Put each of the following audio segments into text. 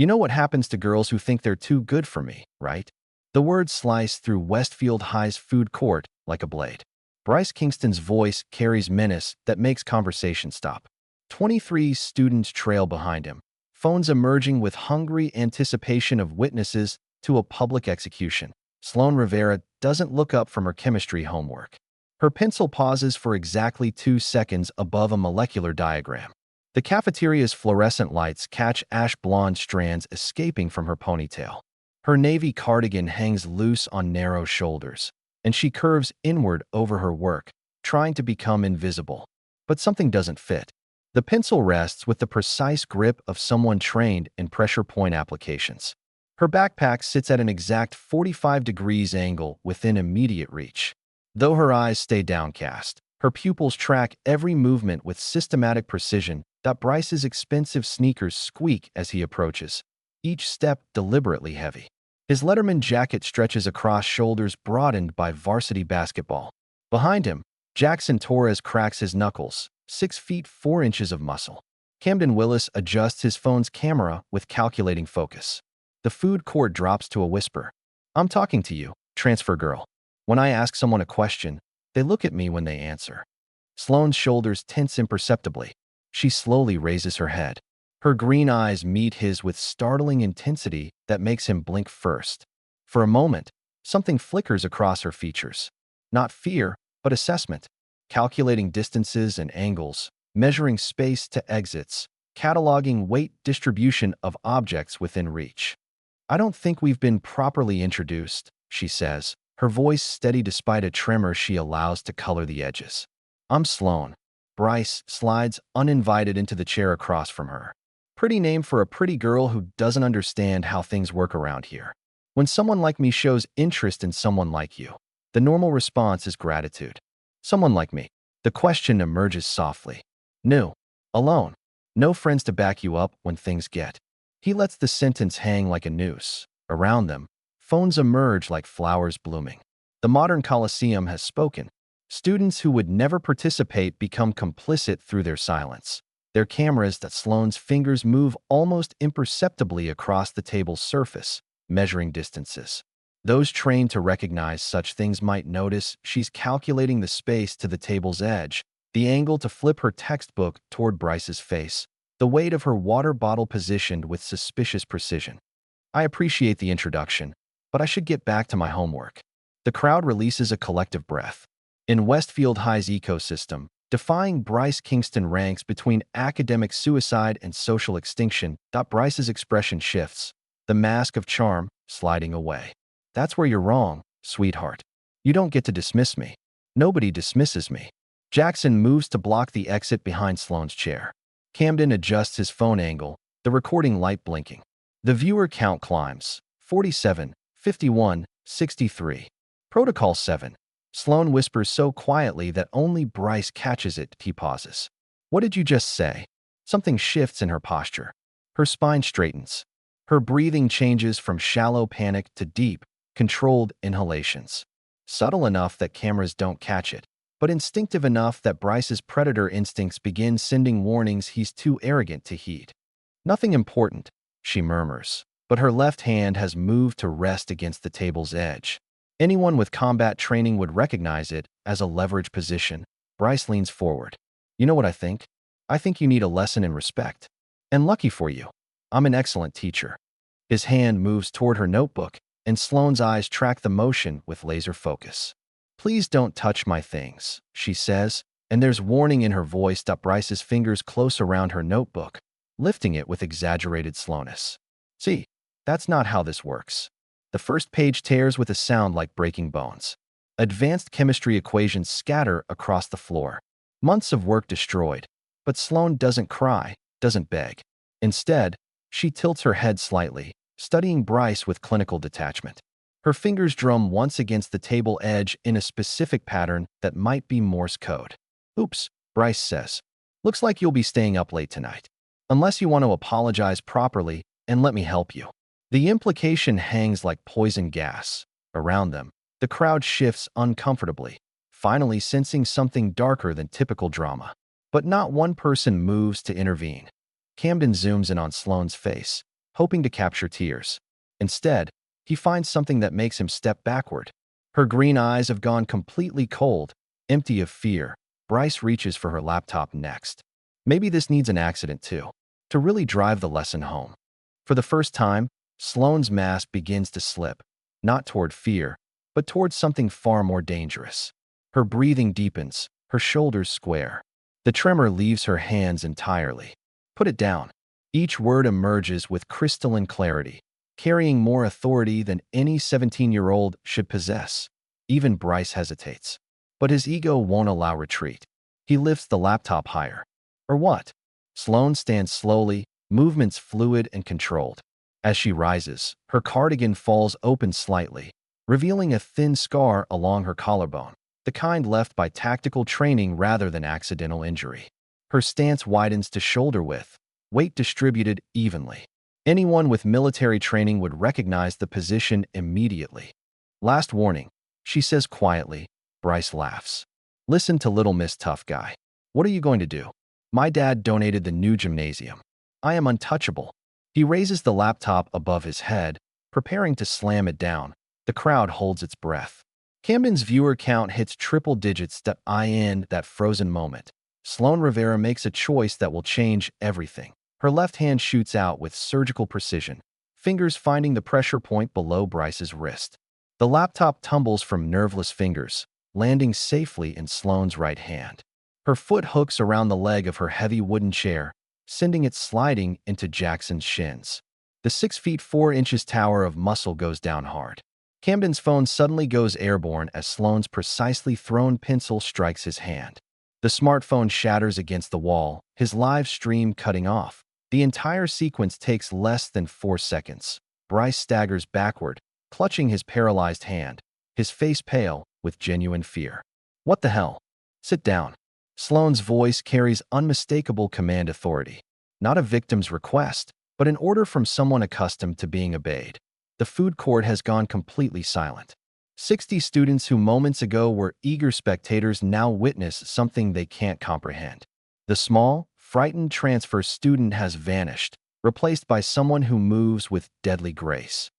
You know what happens to girls who think they're too good for me, right? The words slice through Westfield High's food court like a blade. Bryce Kingston's voice carries menace that makes conversation stop. 23 students trail behind him, phones emerging with hungry anticipation of witnesses to a public execution. Sloan Rivera doesn't look up from her chemistry homework. Her pencil pauses for exactly 2 seconds above a molecular diagram. The cafeteria's fluorescent lights catch ash-blonde strands escaping from her ponytail. Her navy cardigan hangs loose on narrow shoulders, and she curves inward over her work, trying to become invisible. But something doesn't fit. The pencil rests with the precise grip of someone trained in pressure point applications. Her backpack sits at an exact 45 degrees angle within immediate reach. Though her eyes stay downcast, her pupils track every movement with systematic precision. Bryce's expensive sneakers squeak as he approaches, each step deliberately heavy. His Letterman jacket stretches across shoulders broadened by varsity basketball. Behind him, Jackson Torres cracks his knuckles, 6 feet 4 inches of muscle. Camden Willis adjusts his phone's camera with calculating focus. The food court drops to a whisper. I'm talking to you, transfer girl. When I ask someone a question, they look at me when they answer. Sloane's shoulders tense imperceptibly. She slowly raises her head. Her green eyes meet his with startling intensity that makes him blink first. For a moment, something flickers across her features. Not fear, but assessment. Calculating distances and angles, measuring space to exits, cataloging weight distribution of objects within reach. I don't think we've been properly introduced, she says, her voice steady despite a tremor she allows to color the edges. I'm Sloan. Bryce slides uninvited into the chair across from her. Pretty name for a pretty girl who doesn't understand how things work around here. When someone like me shows interest in someone like you, the normal response is gratitude. Someone like me. The question emerges softly. New. Alone. No friends to back you up when things get. He lets the sentence hang like a noose. Around them, phones emerge like flowers blooming. The modern Colosseum has spoken. Students who would never participate become complicit through their silence. Their cameras that Sloane's fingers move almost imperceptibly across the table's surface, measuring distances. Those trained to recognize such things might notice she's calculating the space to the table's edge, the angle to flip her textbook toward Bryce's face, the weight of her water bottle positioned with suspicious precision. I appreciate the introduction, but I should get back to my homework. The crowd releases a collective breath. In Westfield High's ecosystem, defying Bryce Kingston ranks between academic suicide and social extinction. Bryce's expression shifts, the mask of charm sliding away. That's where you're wrong, sweetheart. You don't get to dismiss me. Nobody dismisses me. Jackson moves to block the exit behind Sloane's chair. Camden adjusts his phone angle, the recording light blinking. The viewer count climbs, 47, 51, 63. Protocol 7. Sloane whispers so quietly that only Bryce catches it. He pauses. What did you just say? Something shifts in her posture. Her spine straightens. Her breathing changes from shallow panic to deep, controlled inhalations. Subtle enough that cameras don't catch it, but instinctive enough that Bryce's predator instincts begin sending warnings he's too arrogant to heed. Nothing important, she murmurs, but her left hand has moved to rest against the table's edge. Anyone with combat training would recognize it as a leverage position. Bryce leans forward. You know what I think? I think you need a lesson in respect. And lucky for you, I'm an excellent teacher. His hand moves toward her notebook, and Sloane's eyes track the motion with laser focus. Please don't touch my things, she says, and there's warning in her voice. Bryce's fingers close around her notebook, lifting it with exaggerated slowness. See, that's not how this works. The first page tears with a sound like breaking bones. Advanced chemistry equations scatter across the floor. Months of work destroyed. But Sloane doesn't cry, doesn't beg. Instead, she tilts her head slightly, studying Bryce with clinical detachment. Her fingers drum once against the table edge in a specific pattern that might be Morse code. Oops, Bryce says. Looks like you'll be staying up late tonight. Unless you want to apologize properly and let me help you. The implication hangs like poison gas. Around them, the crowd shifts uncomfortably, finally sensing something darker than typical drama. But not one person moves to intervene. Camden zooms in on Sloane's face, hoping to capture tears. Instead, he finds something that makes him step backward. Her green eyes have gone completely cold, empty of fear. Bryce reaches for her laptop next. Maybe this needs an accident too, to really drive the lesson home. For the first time, Sloane's mask begins to slip, not toward fear, but towards something far more dangerous. Her breathing deepens, her shoulders square. The tremor leaves her hands entirely. Put it down. Each word emerges with crystalline clarity, carrying more authority than any 17-year-old should possess. Even Bryce hesitates. But his ego won't allow retreat. He lifts the laptop higher. Or what? Sloane stands slowly, movements fluid and controlled. As she rises, her cardigan falls open slightly, revealing a thin scar along her collarbone, the kind left by tactical training rather than accidental injury. Her stance widens to shoulder width, weight distributed evenly. Anyone with military training would recognize the position immediately. Last warning, she says quietly. Bryce laughs. Listen to Little Miss Tough Guy. What are you going to do? My dad donated the new gymnasium. I am untouchable. He raises the laptop above his head, preparing to slam it down. The crowd holds its breath. Camden's viewer count hits triple digits in that frozen moment. Sloane Rivera makes a choice that will change everything. Her left hand shoots out with surgical precision, fingers finding the pressure point below Bryce's wrist. The laptop tumbles from nerveless fingers, landing safely in Sloane's right hand. Her foot hooks around the leg of her heavy wooden chair, sending it sliding into Jackson's shins. The 6 feet 4 inches tower of muscle goes down hard. Camden's phone suddenly goes airborne as Sloane's precisely thrown pencil strikes his hand. The smartphone shatters against the wall, his live stream cutting off. The entire sequence takes less than 4 seconds. Bryce staggers backward, clutching his paralyzed hand, his face pale with genuine fear. What the hell? Sit down. Sloane's voice carries unmistakable command authority. Not a victim's request, but an order from someone accustomed to being obeyed. The food court has gone completely silent. 60 students who moments ago were eager spectators now witness something they can't comprehend. The small, frightened transfer student has vanished, replaced by someone who moves with deadly grace.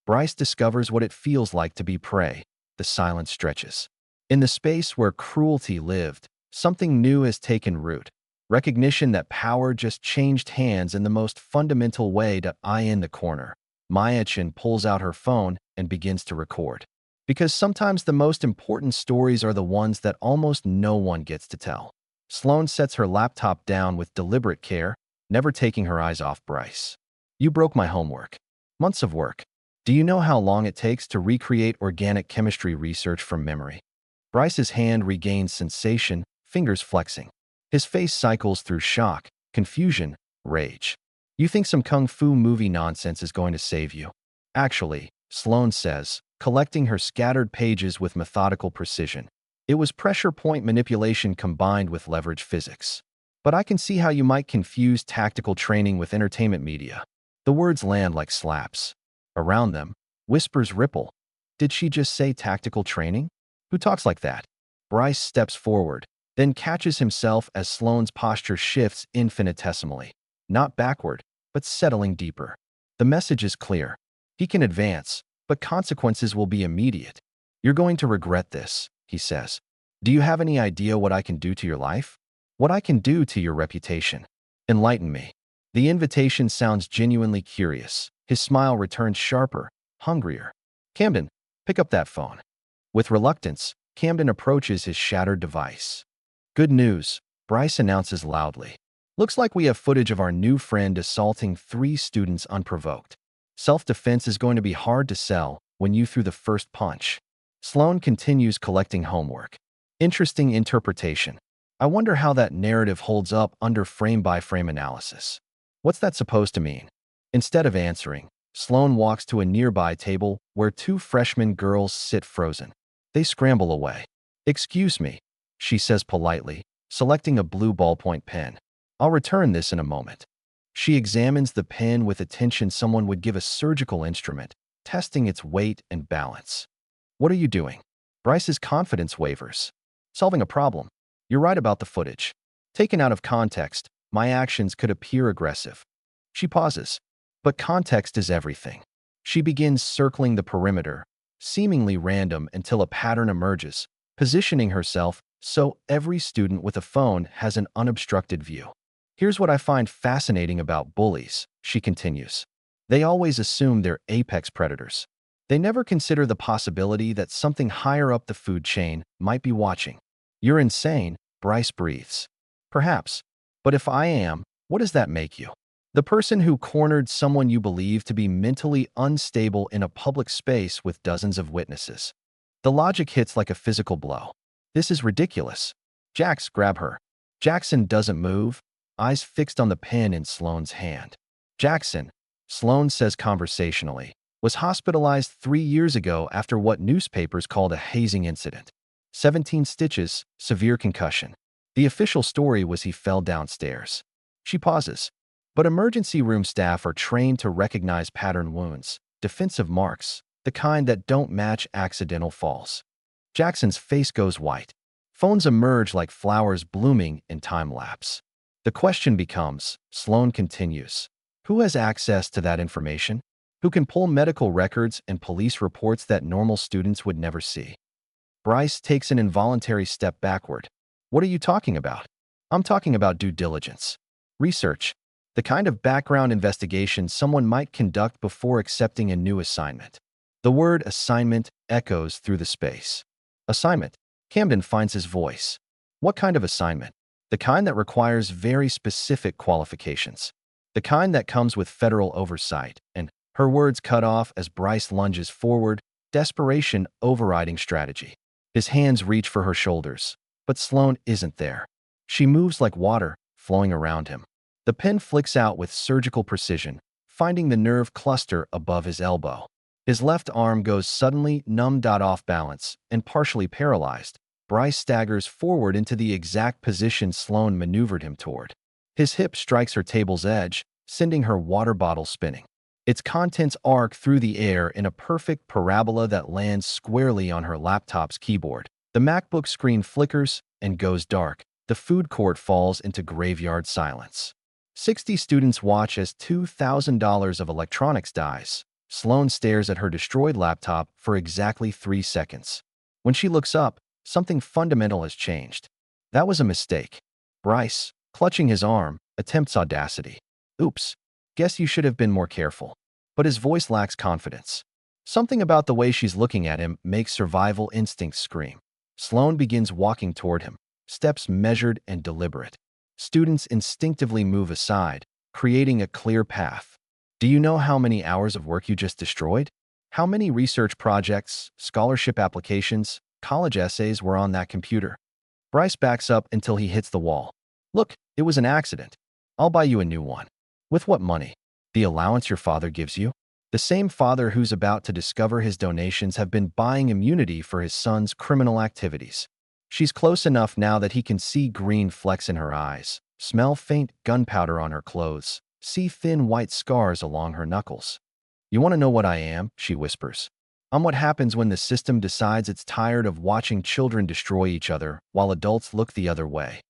Bryce discovers what it feels like to be prey. The silence stretches. In the space where cruelty lived, something new has taken root. Recognition that power just changed hands in the most fundamental way. In the corner, Maya Chin pulls out her phone and begins to record. Because sometimes the most important stories are the ones that almost no one gets to tell. Sloane sets her laptop down with deliberate care, never taking her eyes off Bryce. You broke my homework. Months of work. Do you know how long it takes to recreate organic chemistry research from memory? Bryce's hand regains sensation, fingers flexing. His face cycles through shock, confusion, rage. You think some kung fu movie nonsense is going to save you? Actually, Sloane says, collecting her scattered pages with methodical precision. It was pressure point manipulation combined with leverage physics. But I can see how you might confuse tactical training with entertainment media. The words land like slaps. Around them, whispers ripple. Did she just say tactical training? Who talks like that? Bryce steps forward, then catches himself as Sloane's posture shifts infinitesimally. Not backward, but settling deeper. The message is clear. He can advance, but consequences will be immediate. You're going to regret this, he says. Do you have any idea what I can do to your life? What I can do to your reputation? Enlighten me. The invitation sounds genuinely curious. His smile returns sharper, hungrier. Camden, pick up that phone. With reluctance, Camden approaches his shattered device. Good news, Bryce announces loudly. Looks like we have footage of our new friend assaulting 3 students unprovoked. Self-defense is going to be hard to sell when you threw the first punch. Sloane continues collecting homework. Interesting interpretation. I wonder how that narrative holds up under frame-by-frame analysis. What's that supposed to mean? Instead of answering, Sloane walks to a nearby table where 2 freshman girls sit frozen. They scramble away. Excuse me, she says politely, selecting a blue ballpoint pen. I'll return this in a moment. She examines the pen with attention someone would give a surgical instrument, testing its weight and balance. What are you doing? Bryce's confidence wavers. Solving a problem. You're right about the footage. Taken out of context, my actions could appear aggressive. She pauses. But context is everything. She begins circling the perimeter, seemingly random until a pattern emerges, positioning herself so every student with a phone has an unobstructed view. Here's what I find fascinating about bullies, she continues. They always assume they're apex predators. They never consider the possibility that something higher up the food chain might be watching. You're insane, Bryce breathes. Perhaps. But if I am, what does that make you? The person who cornered someone you believe to be mentally unstable in a public space with dozens of witnesses. The logic hits like a physical blow. This is ridiculous. Jax, grab her. Jackson doesn't move, eyes fixed on the pen in Sloane's hand. Jackson, Sloane says conversationally, was hospitalized 3 years ago after what newspapers called a hazing incident. 17 stitches, severe concussion. The official story was he fell downstairs. She pauses. But emergency room staff are trained to recognize pattern wounds, defensive marks, the kind that don't match accidental falls. Jackson's face goes white. Phones emerge like flowers blooming in time-lapse. The question becomes, Sloane continues, who has access to that information? Who can pull medical records and police reports that normal students would never see? Bryce takes an involuntary step backward. What are you talking about? I'm talking about due diligence. Research. The kind of background investigation someone might conduct before accepting a new assignment. The word assignment echoes through the space. Assignment. Camden finds his voice. What kind of assignment? The kind that requires very specific qualifications. The kind that comes with federal oversight. And her words cut off as Bryce lunges forward, desperation overriding strategy. His hands reach for her shoulders, but Sloane isn't there. She moves like water, flowing around him. The pen flicks out with surgical precision, finding the nerve cluster above his elbow. His left arm goes suddenly numb. Off balance and partially paralyzed, Bryce staggers forward into the exact position Sloane maneuvered him toward. His hip strikes her table's edge, sending her water bottle spinning. Its contents arc through the air in a perfect parabola that lands squarely on her laptop's keyboard. The MacBook screen flickers and goes dark. The food court falls into graveyard silence. 60 students watch as $2,000 of electronics dies. Sloane stares at her destroyed laptop for exactly 3 seconds. When she looks up, something fundamental has changed. That was a mistake. Bryce, clutching his arm, attempts audacity. Oops. Guess you should have been more careful. But his voice lacks confidence. Something about the way she's looking at him makes survival instincts scream. Sloane begins walking toward him, steps measured and deliberate. Students instinctively move aside, creating a clear path. Do you know how many hours of work you just destroyed? How many research projects, scholarship applications, college essays were on that computer? Bryce backs up until he hits the wall. Look, it was an accident. I'll buy you a new one. With what money? The allowance your father gives you? The same father who's about to discover his donations have been buying immunity for his son's criminal activities. She's close enough now that he can see green flecks in her eyes, smell faint gunpowder on her clothes, see thin white scars along her knuckles. You want to know what I am? She whispers. I'm what happens when the system decides it's tired of watching children destroy each other while adults look the other way.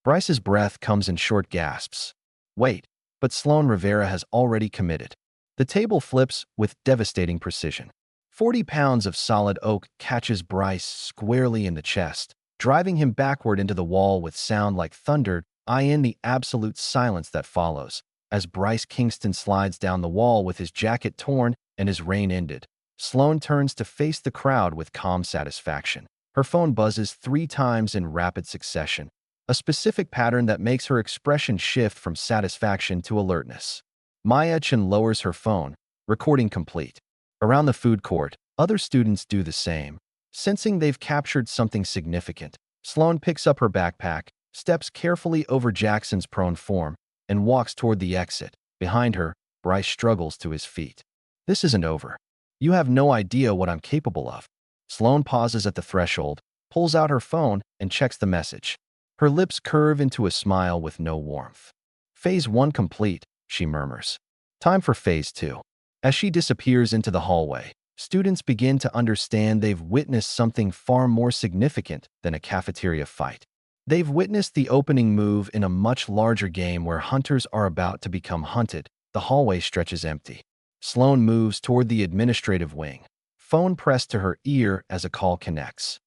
Bryce's breath comes in short gasps. Wait, but Sloane Rivera has already committed. The table flips with devastating precision. 40 pounds of solid oak catches Bryce squarely in the chest, driving him backward into the wall with sound like thunder. In the absolute silence that follows, as Bryce Kingston slides down the wall with his jacket torn and his reign ended. Sloane turns to face the crowd with calm satisfaction. Her phone buzzes 3 times in rapid succession, a specific pattern that makes her expression shift from satisfaction to alertness. Maya Chen lowers her phone, recording complete. Around the food court, other students do the same. Sensing they've captured something significant, Sloane picks up her backpack, steps carefully over Jackson's prone form, and walks toward the exit. Behind her, Bryce struggles to his feet. This isn't over. You have no idea what I'm capable of. Sloane pauses at the threshold, pulls out her phone, and checks the message. Her lips curve into a smile with no warmth. Phase 1 complete, she murmurs. Time for Phase 2. As she disappears into the hallway, students begin to understand they've witnessed something far more significant than a cafeteria fight. They've witnessed the opening move in a much larger game where hunters are about to become hunted, The hallway stretches empty. Sloane moves toward the administrative wing. Phone pressed to her ear as a call connects.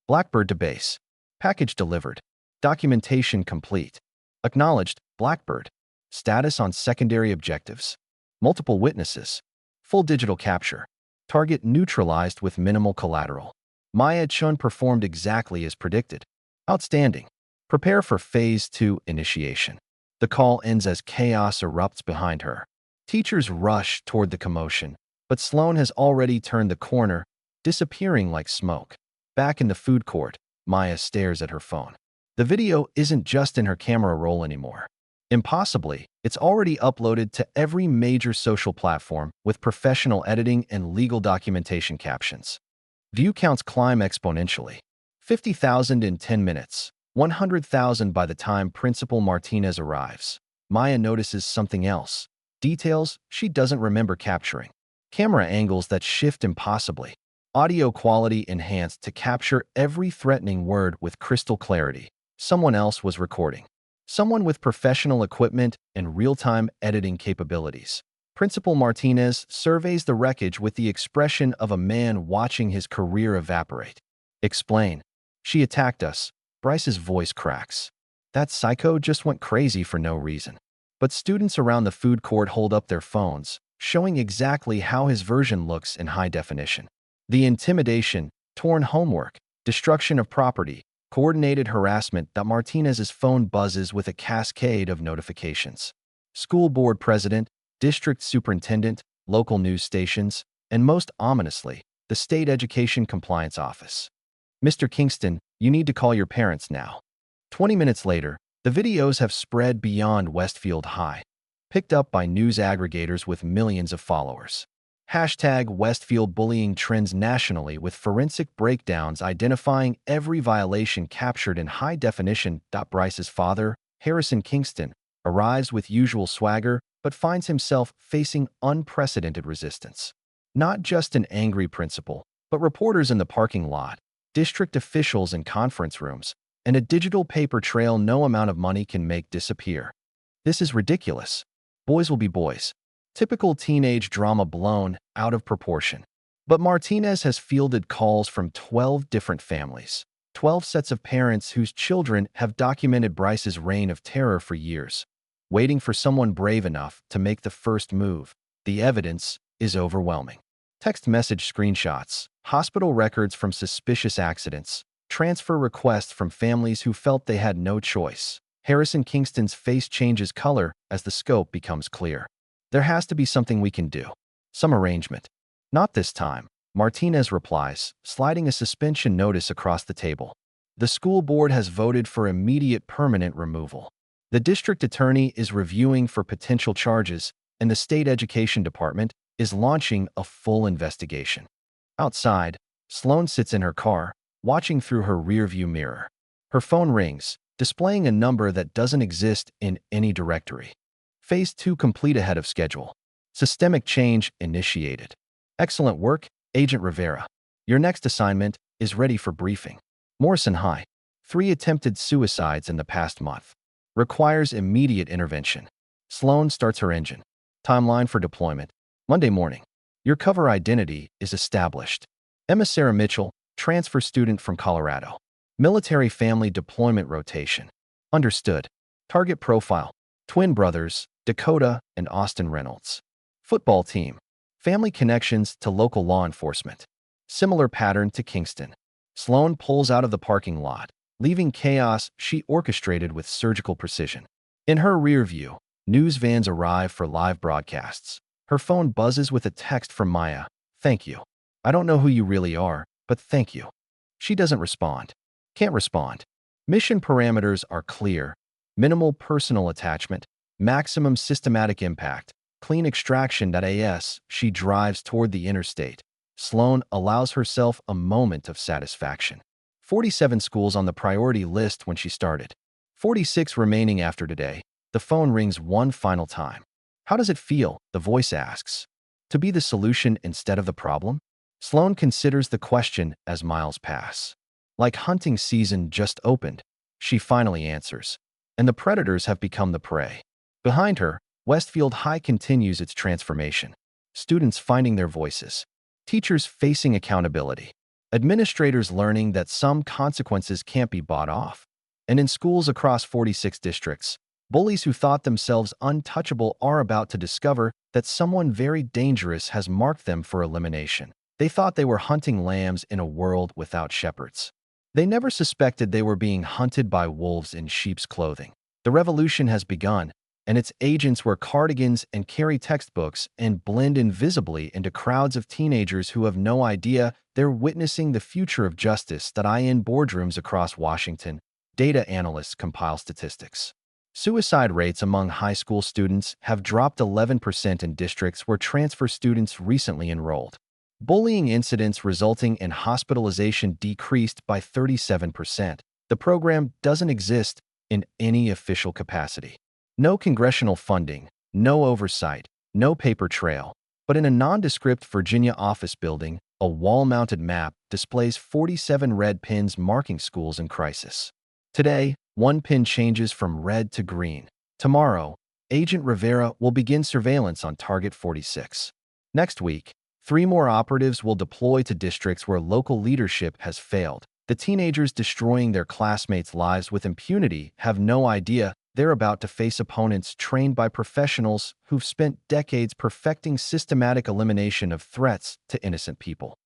Blackbird to base. Package delivered. Documentation complete. Acknowledged, Blackbird. Status on secondary objectives. Multiple witnesses. Full digital capture. Target neutralized with minimal collateral. Maya Chun performed exactly as predicted. Outstanding. Prepare for Phase 2 initiation. The call ends as chaos erupts behind her. Teachers rush toward the commotion, but Sloane has already turned the corner, disappearing like smoke. Back in the food court, Maya stares at her phone. The video isn't just in her camera roll anymore. Impossibly, it's already uploaded to every major social platform with professional editing and legal documentation captions. View counts climb exponentially. 50,000 in 10 minutes, 100,000 by the time Principal Martinez arrives. Maya notices something else. Details she doesn't remember capturing. Camera angles that shift impossibly. Audio quality enhanced to capture every threatening word with crystal clarity. Someone else was recording. Someone with professional equipment and real-time editing capabilities. Principal Martinez surveys the wreckage with the expression of a man watching his career evaporate. Explain. She attacked us. Bryce's voice cracks. That psycho just went crazy for no reason. But students around the food court hold up their phones, showing exactly how his version looks in high definition. The intimidation, torn homework, destruction of property, coordinated harassment that Martinez's phone buzzes with a cascade of notifications. School board president, district superintendent, local news stations, and most ominously, the state education compliance office. Mr. Kingston, you need to call your parents now. 20 minutes later, the videos have spread beyond Westfield High, picked up by news aggregators with millions of followers. Hashtag Westfield bullying trends nationally with forensic breakdowns identifying every violation captured in high definition. Bryce's father, Harrison Kingston, arrives with usual swagger but finds himself facing unprecedented resistance. Not just an angry principal, but reporters in the parking lot, district officials in conference rooms, and a digital paper trail no amount of money can make disappear. This is ridiculous. Boys will be boys. Typical teenage drama blown out of proportion. But Martinez has fielded calls from 12 different families, 12 sets of parents whose children have documented Bryce's reign of terror for years, waiting for someone brave enough to make the first move. The evidence is overwhelming. Text message screenshots, hospital records from suspicious accidents, transfer requests from families who felt they had no choice. Harrison Kingston's face changes color as the scope becomes clear. There has to be something we can do. Some arrangement. Not this time, Martinez replies, sliding a suspension notice across the table. The school board has voted for immediate permanent removal. The district attorney is reviewing for potential charges, and the state education department is launching a full investigation. Outside, Sloane sits in her car, watching through her rearview mirror. Her phone rings, displaying a number that doesn't exist in any directory. Phase 2 complete ahead of schedule. Systemic change initiated. Excellent work, Agent Rivera. Your next assignment is ready for briefing. Morrison High. 3 attempted suicides in the past month. Requires immediate intervention. Sloane starts her engine. Timeline for deployment. Monday morning. Your cover identity is established. Emma Sarah Mitchell, transfer student from Colorado. Military family deployment rotation. Understood. Target profile. Twin brothers, Dakota and Austin Reynolds. Football team. Family connections to local law enforcement. Similar pattern to Kingston. Sloane pulls out of the parking lot, leaving chaos she orchestrated with surgical precision. In her rear view, news vans arrive for live broadcasts. Her phone buzzes with a text from Maya. Thank you. I don't know who you really are, but thank you. She doesn't respond. Can't respond. Mission parameters are clear. Minimal personal attachment. Maximum systematic impact. Clean extraction. As she drives toward the interstate, Sloane allows herself a moment of satisfaction. 47 schools on the priority list when she started. 46 remaining after today. The phone rings one final time. How does it feel? The voice asks. To be the solution instead of the problem? Sloane considers the question as miles pass. Like hunting season just opened, she finally answers. And the predators have become the prey. Behind her, Westfield High continues its transformation. Students finding their voices. Teachers facing accountability. Administrators learning that some consequences can't be bought off. And in schools across 46 districts, bullies who thought themselves untouchable are about to discover that someone very dangerous has marked them for elimination. They thought they were hunting lambs in a world without shepherds. They never suspected they were being hunted by wolves in sheep's clothing. The revolution has begun, and its agents wear cardigans and carry textbooks and blend invisibly into crowds of teenagers who have no idea they're witnessing the future of justice. In boardrooms across Washington, data analysts compile statistics. Suicide rates among high school students have dropped 11% in districts where transfer students recently enrolled. Bullying incidents resulting in hospitalization decreased by 37%. The program doesn't exist in any official capacity. No congressional funding, no oversight, no paper trail. But in a nondescript Virginia office building, a wall-mounted map displays 47 red pins marking schools in crisis. Today, one pin changes from red to green. Tomorrow, Agent Rivera will begin surveillance on Target 46. Next week, 3 more operatives will deploy to districts where local leadership has failed. The teenagers destroying their classmates' lives with impunity have no idea they're about to face opponents trained by professionals who've spent decades perfecting systematic elimination of threats to innocent people.